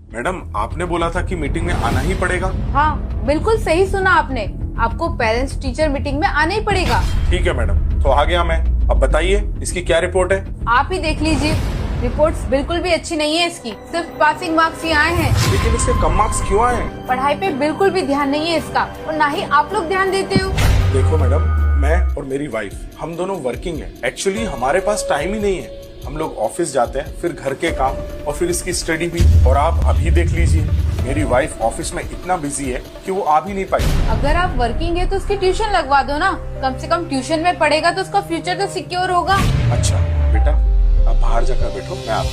Madam आपने बोला था कि मीटिंग में आना ही पड़ेगा। हाँ बिल्कुल सही सुना आपने, आपको पेरेंट्स टीचर मीटिंग में आना ही पड़ेगा। ठीक है मैडम, तो आ गया मैं। अब बताइए इसकी क्या रिपोर्ट है? आप ही देख लीजिए, रिपोर्ट्स बिल्कुल भी अच्छी नहीं है इसकी, सिर्फ पासिंग मार्क्स ही आए हैं। लेकिन इसके कम मार्क्स क्यों आए हैं? पढ़ाई पे बिल्कुल भी ध्यान नहीं है इसका, और ना ही आप लोग ध्यान देते हो। देखो मैडम, मैं और मेरी वाइफ हम दोनों वर्किंग हैं। एक्चुअली हमारे पास टाइम ही नहीं है। हम लोग ऑफिस जाते हैं, फिर घर के काम और फिर इसकी स्टडी भी। और आप अभी देख लीजिए, मेरी वाइफ ऑफिस में इतना बिजी है कि वो आ भी नहीं पाई। अगर आप वर्किंग है तो उसकी ट्यूशन लगवा दो ना, कम से कम ट्यूशन में पढ़ेगा तो उसका फ्यूचर तो सिक्योर होगा। अच्छा बेटा, आप बाहर जाकर बैठो, मैं आता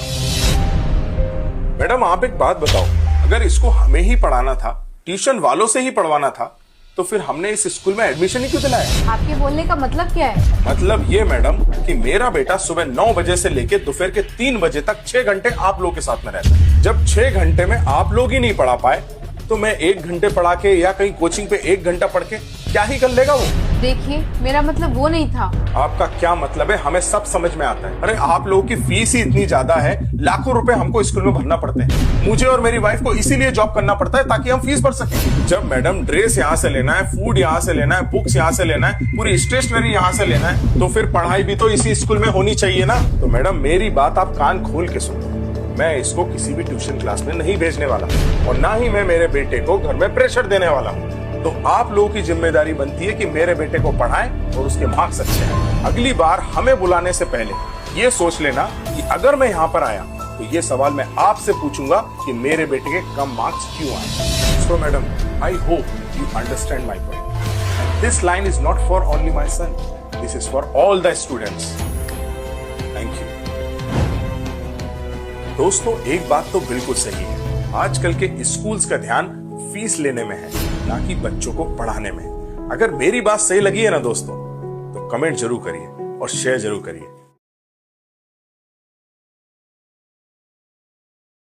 हूँ। मैडम आप एक बात बताओ, अगर इसको हमें ही पढ़ाना था, ट्यूशन वालों से ही पढ़वाना था, तो फिर हमने इस स्कूल में एडमिशन ही क्यों दिलाया? आपके बोलने का मतलब क्या है? मतलब ये मैडम कि मेरा बेटा सुबह 9 बजे से लेके दोपहर के 3 बजे तक 6 घंटे आप लोगों के साथ में रहता है। जब 6 घंटे में आप लोग ही नहीं पढ़ा पाए, तो मैं 1 घंटे पढ़ा के या कहीं कोचिंग पे 1 घंटा पढ़ के क्या ही कर लेगा वो? देखिए मेरा मतलब वो नहीं था। आपका क्या मतलब है हमें सब समझ में आता है। अरे आप लोगों की फीस ही इतनी ज्यादा है, लाखों रुपए हमको स्कूल में भरना पड़ते हैं। मुझे और मेरी वाइफ को इसीलिए जॉब करना पड़ता है ताकि हम फीस भर सकें। जब मैडम ड्रेस यहाँ से लेना है, फूड यहाँ से लेना है, बुक्स यहाँ से लेना है, पूरी स्टेशनरी यहाँ से लेना है, तो फिर पढ़ाई भी तो इसी स्कूल में होनी चाहिए ना। तो मैडम मेरी बात आप कान खोल के सुनो, मैं इसको किसी भी ट्यूशन क्लास में नहीं भेजने वाला और ना ही मैं मेरे बेटे को घर में प्रेशर देने वाला हूँ। तो आप लोगों की जिम्मेदारी बनती है कि मेरे बेटे को पढ़ाएं और उसके मार्क्स अच्छे आए। अगली बार हमें बुलाने से पहले ये सोच लेना कि अगर मैं यहाँ पर आया तो ये सवाल मैं आपसे पूछूंगा कि मेरे बेटे के कम मार्क्स क्यों आए। So madam, I hope you understand my point. This line is not for only my son, this is for all the students. Thank you. दोस्तों एक बात तो बिल्कुल सही है, आजकल के स्कूल्स का ध्यान फीस लेने में है, ना कि बच्चों को पढ़ाने में। अगर मेरी बात सही लगी है ना दोस्तों, तो कमेंट जरूर करिए और शेयर जरूर करिए।